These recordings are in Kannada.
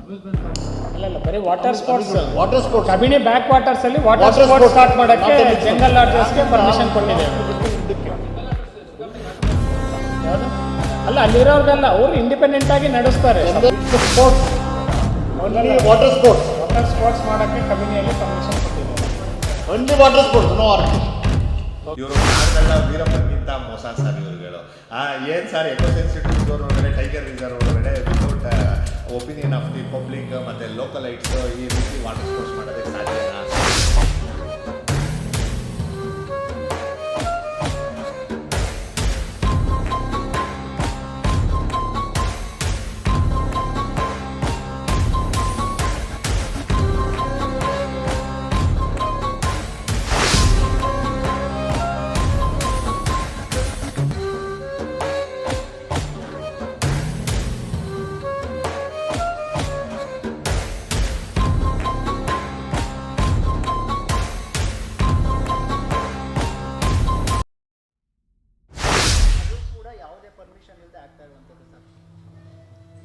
ಅಲ್ಲ ಬರೀ water sports water Kabini back waters ಅಲ್ಲಿ ವಾಟರ್ ಸ್ಪೋರ್ಟ್ಸ್ ಸ್ಟಾರ್ಟ್ ಮಾಡೋಕ್ಕೆ ಜಂಗಲ್ ಲಾಡ್ಜಸ್ಗೆ ಪರ್ಮಿಷನ್ ಕೊಟ್ಟಿದೆ. ಯಾವುದು? ಅಲ್ಲ ಅಲ್ಲಿರೋರ್ಗೆಲ್ಲ ಅವರು ಇಂಡಿಪೆಂಡೆಂಟ್ ಆಗಿ ನಡೆಸ್ತಾರೆ. ವಾಟರ್ ಸ್ಪೋರ್ಟ್ಸ್ ಮಾಡೋಕ್ಕೆ ಕಬಿನಿಯಲ್ಲಿ ಪರ್ಮಿಷನ್ ಕೊಟ್ಟಿದೆ. Only water sports, no art. ಇವರು ನಾವೆಲ್ಲ ವೀರಪ್ಪನಿಗಿಂತ ಮೋಸ ಸರ್ ಇವ್ರುಗಳು. ಏನು ಸರ್ ಎಕೋ ಸೆನ್ಸಿಟಿವ್ ಝೋನ್ ಒಳಗಡೆ ಟೈಗರ್ ರಿಸರ್ವ್ ಒಳಗಡೆ without opinion of the public ಮತ್ತು ಲೋಕಲೈಟ್ಸ್ ಈ ರೀತಿ ವಾಟರ್ ಸ್ಪೋರ್ಟ್ಸ್ ಮಾಡೋದಕ್ಕೆ ಸಾಧ್ಯನಾ?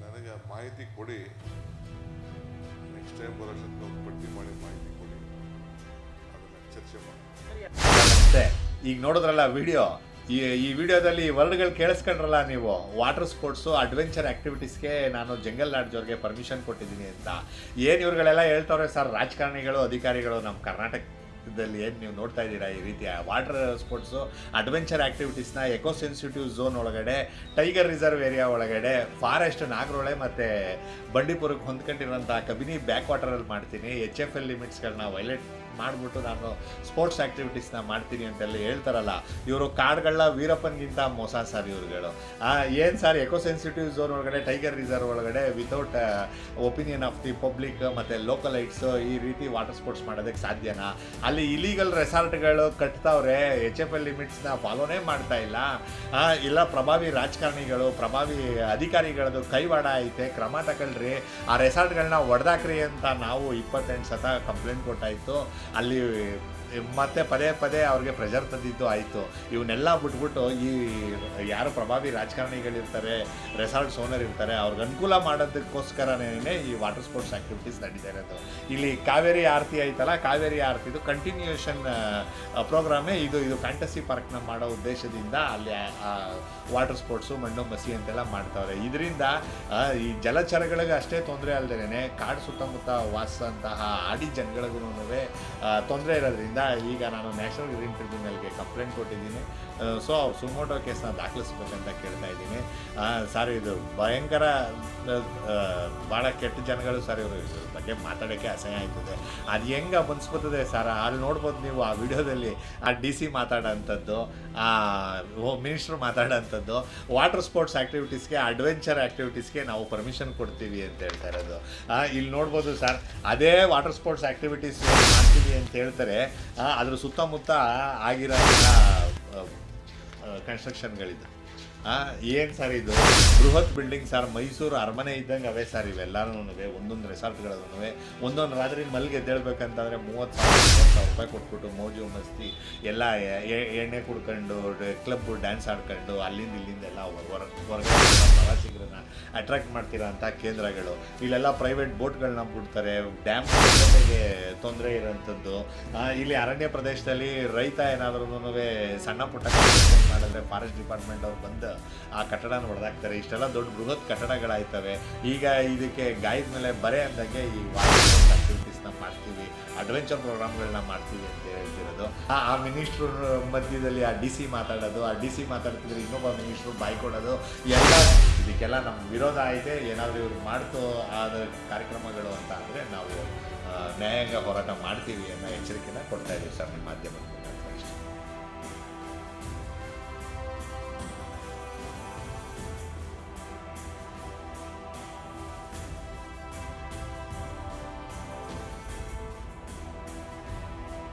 ನನಗೆ ಮಾಹಿತಿ ಕೊಡಿ, ನೆಕ್ಸ್ಟ್ ಟೈಮ್ ಬರೋಕ್ಕೆ ಪಟ್ಟಿ ಮಾಡಿ ಮಾಹಿತಿ ಕೊಡಿ, ಅದನ್ನು ಚರ್ಚೆ ಮಾಡಿ. ನಮಸ್ತೆ. ಈಗ ನೋಡಿದ್ರಲ್ಲ ವಿಡಿಯೋ, ಈ ವಿಡಿಯೋದಲ್ಲಿ ವರ್ಡ್ಗಳು ಕೇಳಿಸ್ಕೊಂಡ್ರಲ್ಲ ನೀವು, ವಾಟರ್ ಸ್ಪೋರ್ಟ್ಸು ಅಡ್ವೆಂಚರ್ ಆ್ಯಕ್ಟಿವಿಟೀಸ್ಗೆ ನಾನು ಜಂಗಲ್ ಲಾಡ್ಜ್ ಅವ್ರಿಗೆ ಪರ್ಮಿಷನ್ ಕೊಟ್ಟಿದ್ದೀನಿ ಅಂತ. ಏನು ಇವ್ರುಗಳೆಲ್ಲ ಹೇಳ್ತವ್ರೆ ಸರ್, ರಾಜಕಾರಣಿಗಳು ಅಧಿಕಾರಿಗಳು ನಮ್ಮ ಕರ್ನಾಟಕದಲ್ಲಿ ಏನು ನೀವು ನೋಡ್ತಾ ಇದ್ದೀರಾ ಈ ರೀತಿಯ ವಾಟರ್ ಸ್ಪೋರ್ಟ್ಸು ಅಡ್ವೆಂಚರ್ ಆ್ಯಕ್ಟಿವಿಟೀಸ್ನ ಎಕೋ ಸೆನ್ಸಿಟಿವ್ ಝೋನ್ ಒಳಗಡೆ ಟೈಗರ್ ರಿಸರ್ವ್ ಏರಿಯಾ ಒಳಗಡೆ ಫಾರೆಸ್ಟ್ ನಾಗರೋಳೆ ಮತ್ತು ಬಂಡೀಪುರಕ್ಕೆ ಹೊಂದ್ಕೊಂಡಿರೋಂಥ ಕಬಿನಿ ಬ್ಯಾಕ್ ವಾಟರಲ್ಲಿ ಮಾಡ್ತೀನಿ, HFL ಲಿಮಿಟ್ಸ್ಗಳನ್ನ ವೈಲೇಟ್ ಮಾಡಿಬಿಟ್ಟು ನಾನು ಸ್ಪೋರ್ಟ್ಸ್ ಆ್ಯಕ್ಟಿವಿಟೀಸ್ನ ಮಾಡ್ತೀನಿ ಅಂತೆಲ್ಲ ಹೇಳ್ತಾರಲ್ಲ ಇವರು. ಕಾಡುಗಳ ವೀರಪ್ಪನಿಗಿಂತ ಮೋಸ ಸರ್ ಇವ್ರುಗಳು. ಏನು ಸರ್ ಎಕೋ ಸೆನ್ಸಿಟಿವ್ ಝೋನ್ ಒಳಗಡೆ ಟೈಗರ್ ರಿಸರ್ವ್ ಒಳಗಡೆ without opinion of the public ಮತ್ತು ಲೋಕಲೈಟ್ಸ್ ಈ ರೀತಿ ವಾಟರ್ ಸ್ಪೋರ್ಟ್ಸ್ ಮಾಡೋದಕ್ಕೆ ಸಾಧ್ಯನಾ? ಅಲ್ಲಿ ಇಲೀಗಲ್ ರೆಸಾರ್ಟ್ಗಳು ಕಟ್ತಾವ್ರೆ, HFL ಲಿಮಿಟ್ಸ್ನ ಫಾಲೋನೇ ಮಾಡ್ತಾ ಇಲ್ಲ ಪ್ರಭಾವಿ ರಾಜಕಾರಣಿಗಳು ಪ್ರಭಾವಿ ಅಧಿಕಾರಿಗಳದ್ದು ಕೈವಾಡ ಐತೆ, ಕ್ರಮ ತಗೊಳ್ರಿ, ಆ ರೆಸಾರ್ಟ್ಗಳನ್ನ ಹೊಡೆದಾಕ್ರಿ ಅಂತ ನಾವು 28 ಸತ ಕಂಪ್ಲೇಂಟ್ ಕೊಟ್ಟಾಯಿತು. ಅಲ್ಲಿ ಮತ್ತೆ ಪದೇ ಅವ್ರಿಗೆ ಪ್ರೆಷರ್ ತಂದಿದ್ದು ಆಯಿತು. ಇವನ್ನೆಲ್ಲ ಬಿಟ್ಬಿಟ್ಟು ಈ ಯಾರು ಪ್ರಭಾವಿ ರಾಜಕಾರಣಿಗಳಿರ್ತಾರೆ, ರೆಸಾರ್ಟ್ಸ್ ಓನರ್ ಇರ್ತಾರೆ, ಅವ್ರಿಗೆ ಅನುಕೂಲ ಮಾಡೋದಕ್ಕೋಸ್ಕರನೇ ಈ ವಾಟರ್ ಸ್ಪೋರ್ಟ್ಸ್ ಆ್ಯಕ್ಟಿವಿಟೀಸ್ ನಡೀತಾ ಇರೋದು. ಇಲ್ಲಿ ಕಾವೇರಿ ಆರತಿ ಐತಲ್ಲ, ಕಾವೇರಿ ಆರತಿದು ಕಂಟಿನ್ಯೂಯೇಷನ್ ಪ್ರೋಗ್ರಾಮೇ ಇದು ಫ್ಯಾಂಟಸಿ ಪಾರ್ಕ್ನ ಮಾಡೋ ಉದ್ದೇಶದಿಂದ ಅಲ್ಲಿ ವಾಟರ್ ಸ್ಪೋರ್ಟ್ಸು ಮಣ್ಣು ಮಸಿ ಅಂತೆಲ್ಲ ಮಾಡ್ತಾವ್ರೆ. ಇದರಿಂದ ಈ ಜಲಚರಗಳಿಗೆ ಅಷ್ಟೇ ತೊಂದರೆ ಅಲ್ಲದೇನೆ ಕಾಡು ಸುತ್ತಮುತ್ತ ವಾಸಿಸಂತಹ ಆಡಿ ಜನಗಳಿಗೂ ತೊಂದರೆ ಇರೋದ್ರಿಂದ ಈಗ ನಾನು ನ್ಯಾಷನಲ್ ಗ್ರೀನ್ ಟ್ರಿಬ್ಯುನಲ್ಗೆ ಕಂಪ್ಲೇಂಟ್ ಕೊಟ್ಟಿದ್ದೀನಿ. ಸೊ ಅವ್ರು ಸುಮೋಟೋ ಕೇಸ್ನ ದಾಖಲಿಸ್ಬೇಕಂತ ಕೇಳ್ತಾ ಇದ್ದೀನಿ. ಸರ್ ಇದು ಭಯಂಕರ ಭಾಳ ಕೆಟ್ಟ ಜನಗಳು ಸರ್, ಇವರು ಬಗ್ಗೆ ಮಾತಾಡೋಕ್ಕೆ ಅಸಹ್ಯ ಆಯ್ತದೆ. ಅದು ಹೆಂಗೆ ಬನ್ಸ್ಕೊತದೆ ಸರ್, ಅಲ್ಲಿ ನೋಡ್ಬೋದು ನೀವು ಆ ವಿಡಿಯೋದಲ್ಲಿ ಆ DC ಮಾತಾಡೋಂಥದ್ದು, ಮಿನಿಸ್ಟ್ರು ಮಾತಾಡೋಂಥದ್ದು, ವಾಟರ್ ಸ್ಪೋರ್ಟ್ಸ್ ಆ್ಯಕ್ಟಿವಿಟೀಸ್ಗೆ ಅಡ್ವೆಂಚರ್ ಆ್ಯಕ್ಟಿವಿಟೀಸ್ಗೆ ನಾವು ಪರ್ಮಿಷನ್ ಕೊಡ್ತೀವಿ ಅಂತ ಹೇಳ್ತಾ ಇರೋದು. ಇಲ್ಲಿ ನೋಡ್ಬೋದು ಸರ್, ಅದೇ ವಾಟರ್ ಸ್ಪೋರ್ಟ್ಸ್ ಆ್ಯಕ್ಟಿವಿಟೀಸ್ ಮಾಡ್ತೀವಿ ಅಂತ ಹೇಳ್ತಾರೆ, ಅದ್ರ ಸುತ್ತಮುತ್ತ ಆಗಿರೋ ಕನ್ಸ್ಟ್ರಕ್ಷನ್ಗಳಿದ್ದು. ಏನು ಸರ್ ಇದು ಬೃಹತ್ ಬಿಲ್ಡಿಂಗ್ ಸರ್, ಮೈಸೂರು ಅರಮನೆ ಇದ್ದಂಗೆ ಅವೇ ಸರ್ ಇವೆಲ್ಲನೂ. ಒಂದೊಂದು ರೆಸಾರ್ಟ್ಗಳೂ ಒಂದೊಂದು ರಾತ್ರಿ ಮಲ್ಗೆ ಎದ್ದೇಳ್ಬೇಕಂತಂದರೆ 30,000 ರೂಪಾಯಿ ಕೊಟ್ಬಿಟ್ಟು ಮೋಜು ಮಸ್ತಿ ಎಲ್ಲ ಎಣ್ಣೆ ಕುಡ್ಕೊಂಡು ಕ್ಲಬ್ಬು ಡ್ಯಾನ್ಸ್ ಆಡ್ಕೊಂಡು ಅಲ್ಲಿಂದ ಇಲ್ಲಿಂದೆಲ್ಲ ಹೊರಗಡೆ ಪ್ರವಾಸಿಗರನ್ನ ಅಟ್ರಾಕ್ಟ್ ಮಾಡ್ತಿರೋ ಅಂಥ ಕೇಂದ್ರಗಳು. ಇಲ್ಲೆಲ್ಲ ಪ್ರೈವೇಟ್ ಬೋಟ್ಗಳನ್ನ ಬಿಡ್ತಾರೆ, ಡ್ಯಾಮ್ ಜೊತೆಗೆ ತೊಂದರೆ ಇರೋಂಥದ್ದು. ಇಲ್ಲಿ ಅರಣ್ಯ ಪ್ರದೇಶದಲ್ಲಿ ರೈತ ಏನಾದ್ರೂ ಸಣ್ಣ ಪುಟ್ಟ ಮಾಡಿದ್ರೆ ಫಾರೆಸ್ಟ್ ಡಿಪಾರ್ಟ್ಮೆಂಟ್ ಅವ್ರು ಬಂದು ಆ ಕಟ್ಟಡನ ಹೊಡೆದಾಕ್ತಾರೆ. ಇಷ್ಟೆಲ್ಲ ದೊಡ್ಡ ಬೃಹತ್ ಕಟ್ಟಡಗಳಾಯ್ತವೆ. ಈಗ ಇದಕ್ಕೆ ಗಾಯದ ಮೇಲೆ ಬರೆ ಅಂದಂಗೆ ಈ ವಾಟರ್ ಸ್ಪೋರ್ಟ್ಸ್ ಆ್ಯಕ್ಟಿವಿಟೀಸ್ನ ಮಾಡ್ತೀವಿ, ಅಡ್ವೆಂಚರ್ ಪ್ರೋಗ್ರಾಮ್ಗಳನ್ನ ಮಾಡ್ತೀವಿ ಅಂತ ಹೇಳ್ತಿರೋದು. ಆ ಮಿನಿಸ್ಟ್ರು ಮಧ್ಯದಲ್ಲಿ ಆ DC ಮಾತಾಡೋದು, ಆ DC ಮಾತಾಡ್ತಿದ್ರೆ ಇನ್ನೊಬ್ಬ ಮಿನಿಸ್ಟ್ರು ಬಾಯ್ ಕೊಡೋದು, ಎಲ್ಲ ಇದಕ್ಕೆಲ್ಲ ನಮ್ಮ ವಿರೋಧ ಐತೆ. ಏನಾದರೂ ಇವ್ರು ಮಾಡ್ತೋ ಆದ ಕಾರ್ಯಕ್ರಮಗಳು ಅಂತ ಅಂದರೆ ನಾವು ನ್ಯಾಯಾಂಗ ಹೋರಾಟ ಮಾಡ್ತೀವಿ ಅನ್ನೋ ಎಚ್ಚರಿಕೆನ ಕೊಡ್ತಾ ಇದ್ದೀವಿ ಸರ್ ನಿಮ್ಮ ಮಾಧ್ಯಮದಿಂದ.